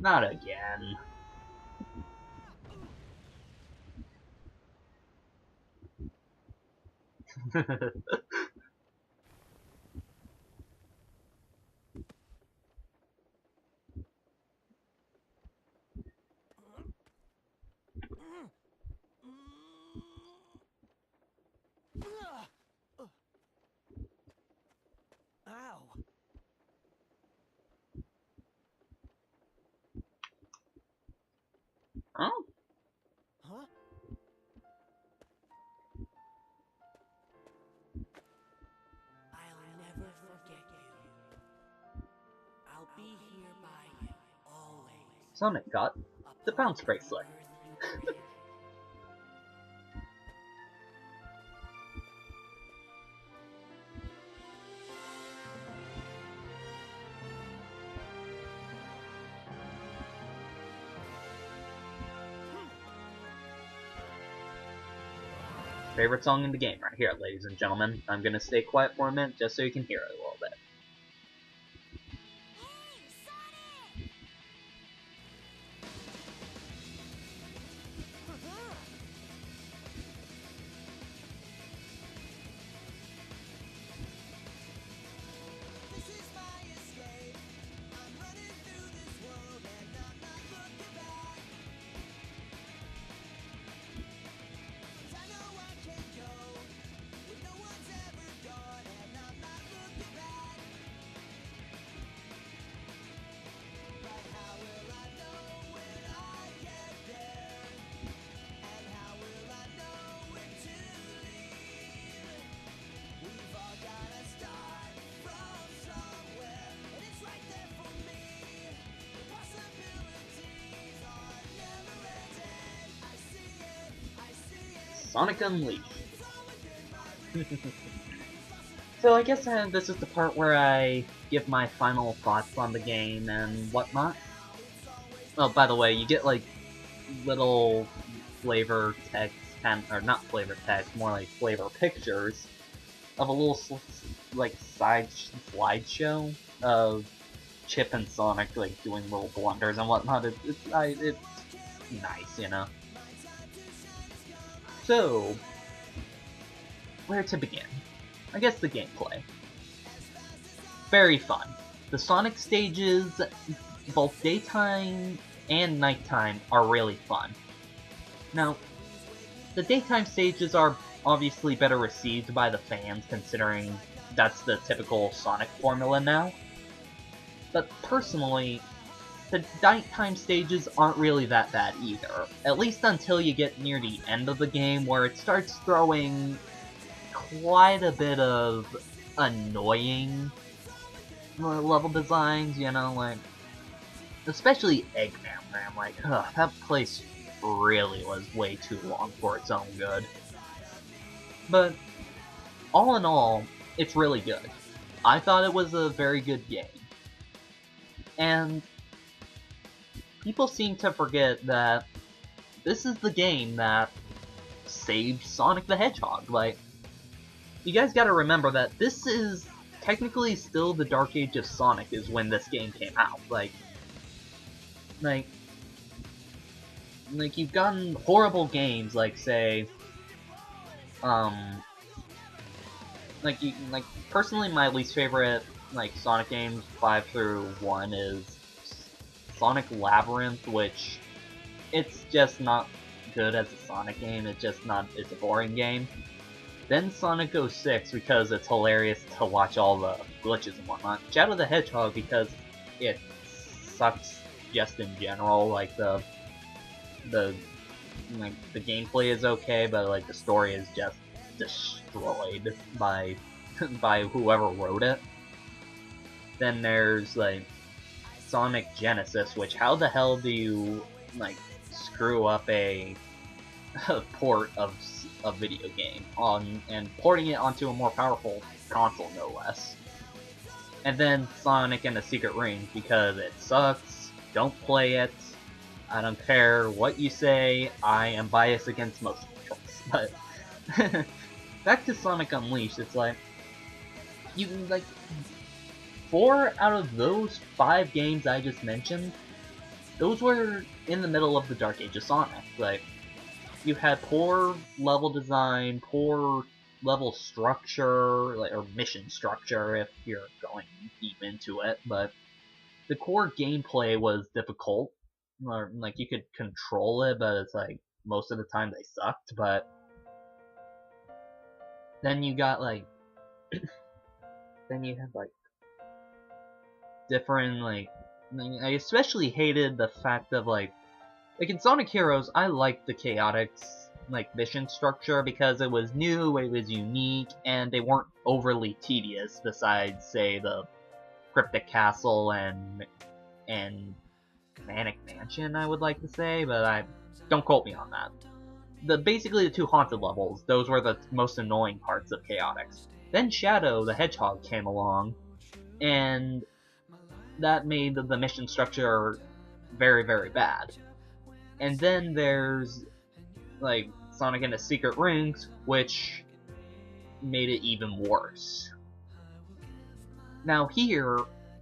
Not again. Ow. Oh, Huh? I'll never forget you. I'll be here by you, always. Sonic got A the part bounce of bracelet. the earth you created. Favorite song in the game right here, ladies and gentlemen. I'm gonna stay quiet for a minute just so you can hear it a little bit. This is my escape. I'm running through this world and I'm not looking back. 'Cause I know I can go where no one's ever gone and I'm not looking back. But how will I know when I get there? And how will I know when to leave? We've all gotta start from somewhere, and it's right there for me. The possibilities are never ending. I see it, Sonic Unleashed. it's all within my reach. So I guess this is the part where I give my final thoughts on the game and whatnot. Oh, by the way, you get like little flavor text, or not flavor text, more like flavor pictures of a little like slideshow of Chip and Sonic like doing little blunders and whatnot. It's nice, you know. So where to begin? I guess the gameplay. Very fun. The Sonic stages, both daytime and nighttime, are really fun. Now, the daytime stages are obviously better received by the fans considering that's the typical Sonic formula now. But personally, the nighttime stages aren't really that bad either, at least until you get near the end of the game where it starts throwing quite a bit of annoying level designs, you know, like, especially Eggman, where I'm like, ugh, that place really was way too long for its own good. But, all in all, it's really good. I thought it was a very good game. And people seem to forget that this is the game that saved Sonic the Hedgehog. Like, you guys gotta remember that this is technically still the Dark Age of Sonic is when this game came out. Like you've gotten horrible games like, say, like personally my least favorite like Sonic games 5 through 1 is Sonic Labyrinth, which it's just not good as a Sonic game. It's a boring game. Then Sonic 06 because it's hilarious to watch all the glitches and whatnot. Shadow the Hedgehog because it sucks just in general. Like the gameplay is okay, but like the story is just destroyed by by whoever wrote it. Then there's like Sonic Genesis, which how the hell do you like screw up a port of a video game and porting it onto a more powerful console, no less. And then Sonic and the Secret Rings because it sucks. Don't play it. I don't care what you say. I am biased against motion controls. But back to Sonic Unleashed, it's like you like 4 out of those 5 games I just mentioned those were in the middle of the Dark Age of Sonic. Like, you had poor level design, poor level structure, like, or mission structure if you're going deep into it, but the core gameplay was difficult. Or, like, you could control it, but it's like, most of the time they sucked, but then you got, like, then you had, like, different, like, I especially hated the fact of, like in Sonic Heroes, I liked the chaotic, like, mission structure because it was new, it was unique, and they weren't overly tedious besides, say, the Cryptic Castle and Manic Mansion, I would like to say, but don't quote me on that. Basically the two haunted levels, those were the most annoying parts of Chaotix. Then Shadow the Hedgehog came along, and that made the mission structure very, very bad. And then there's, like, Sonic and the Secret Rings, which made it even worse. Now here,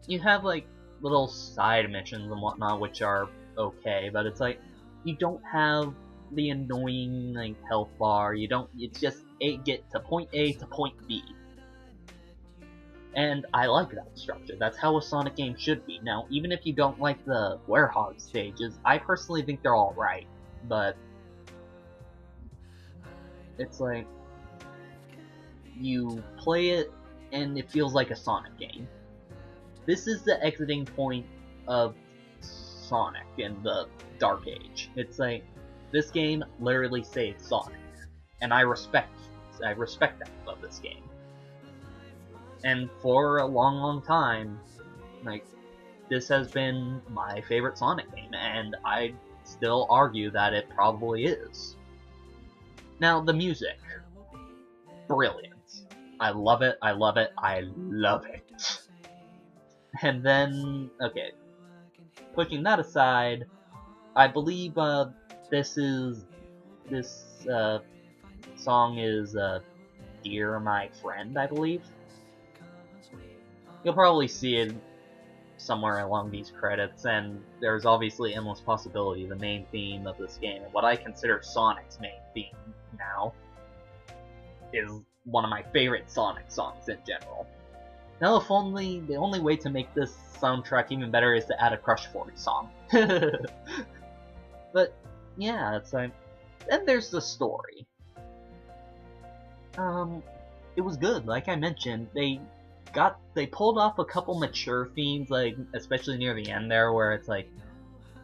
you have, like, little side missions and whatnot, which are okay, but it's like, you don't have the annoying, like, health bar, it's just get to point A to point B. And I like that structure. That's how a Sonic game should be. Now, even if you don't like the Werehog stages, I personally think they're alright, but it's like, you play it and it feels like a Sonic game. This is the exiting point of Sonic in the Dark Age. It's like, this game literally saved Sonic, and I respect that about this game. And for a long time, like, this has been my favorite Sonic game, and I still argue that it probably is. Now, the music. Brilliant. I love it, I love it, I love it. And then, okay, pushing that aside, I believe this song is Dear My Friend, I believe. You'll probably see it somewhere along these credits, and there's obviously Endless Possibility, the main theme of this game, and what I consider Sonic's main theme now, is one of my favorite Sonic songs in general. Now, the only way to make this soundtrack even better is to add a Crush 40 song. But, yeah, it's like, then there's the story. It was good, like I mentioned, they pulled off a couple mature themes, like, especially near the end there, where it's like,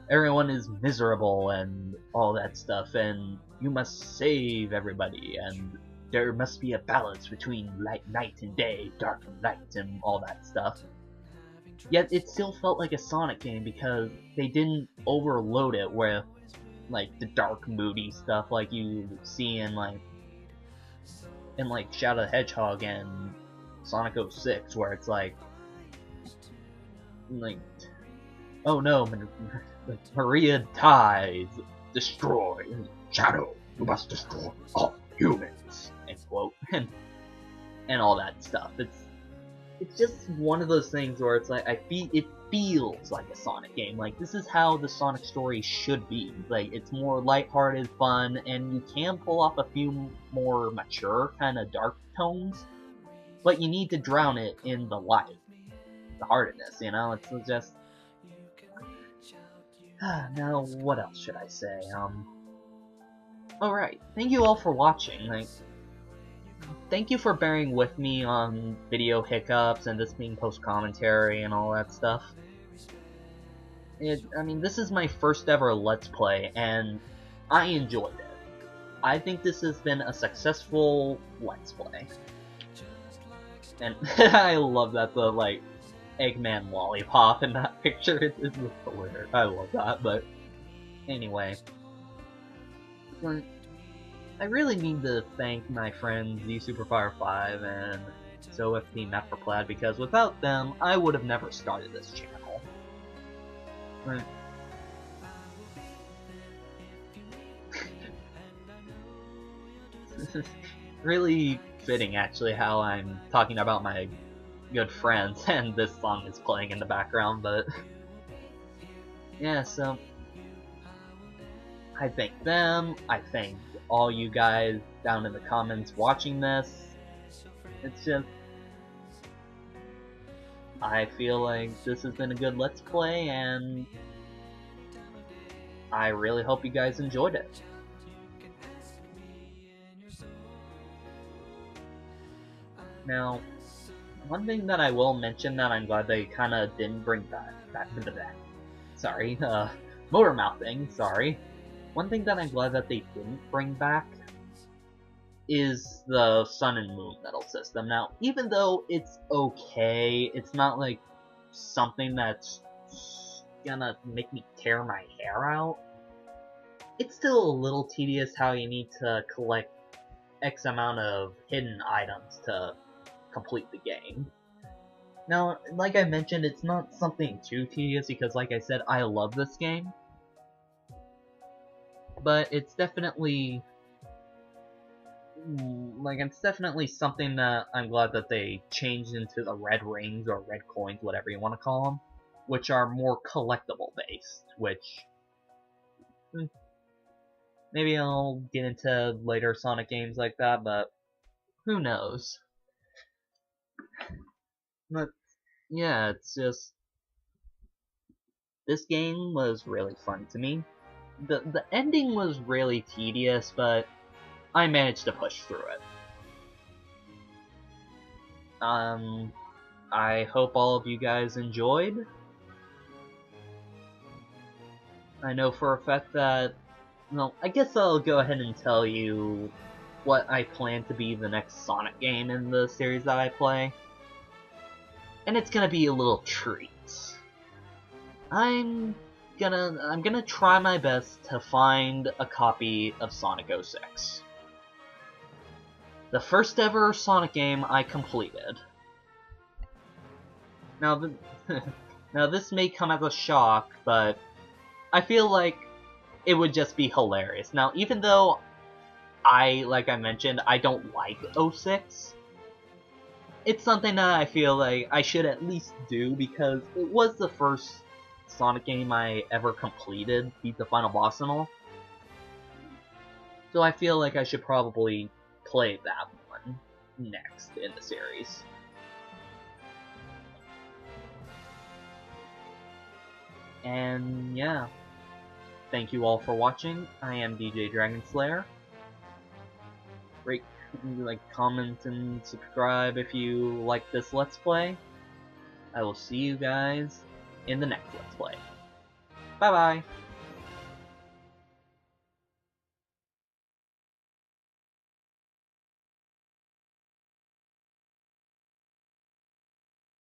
everyone is miserable and all that stuff, and you must save everybody, and there must be a balance between night and day, dark and light, and all that stuff. Yet it still felt like a Sonic game because they didn't overload it with, like, the dark, moody stuff like you see in Shadow the Hedgehog and Sonic 06, where it's like, oh no, Maria dies, destroy, Shadow, you must destroy all humans, end quote, and all that stuff. It's just one of those things where it's like, it feels like a Sonic game. Like, this is how the Sonic story should be. Like, it's more lighthearted, fun, and you can pull off a few more mature, kind of dark tones, but you need to drown it in the light, the heartedness, you know? It's just... Now, what else should I say? Alright, thank you all for watching. Like, thank you for bearing with me on video hiccups and this being post-commentary and all that stuff. I mean, this is my first ever Let's Play, and I enjoyed it. I think this has been a successful Let's Play. And I love that the, like, Eggman lollipop in that picture. It's just hilarious. I love that, but anyway. I really need to thank my friends ZSuperFire5 and ZoFT Mapperplaid, because without them, I would have never started this channel. Right. This is really fitting, actually, how I'm talking about my good friends and this song is playing in the background, but yeah, so I thank them, I thank all you guys down in the comments watching this. It's just, I feel like this has been a good Let's Play, and I really hope you guys enjoyed it. Now, one thing that I will mention that I'm glad they kind of didn't bring back, sorry, motor mouthing, sorry. One thing that I'm glad that they didn't bring back is the Sun and Moon medal system. Now, even though it's okay, it's not like something that's gonna make me tear my hair out, it's still a little tedious how you need to collect X amount of hidden items to complete the game. Now, like I mentioned, it's not something too tedious because, like I said, I love this game. But it's definitely something that I'm glad that they changed into the red rings or red coins, whatever you want to call them, which are more collectible based, which maybe I'll get into later Sonic games like that, but who knows. But yeah, it's just, this game was really fun to me. The ending was really tedious, but I managed to push through it. I hope all of you guys enjoyed. I know for a fact that, well, I guess I'll go ahead and tell you what I plan to be the next Sonic game in the series that I play. And it's gonna be a little treat. I'm gonna try my best to find a copy of Sonic 06. The first ever Sonic game I completed. Now, now this may come as a shock, but I feel like it would just be hilarious. Now, even though like I mentioned, I don't like 06, it's something that I feel like I should at least do because it was the first Sonic game I ever completed, beat the final boss and all. So I feel like I should probably play that one next in the series. And yeah, thank you all for watching. I am DJ Dragon Slayer. Rate, like, comment, and subscribe if you like this Let's Play. I will see you guys in the next Let's Play. Bye bye!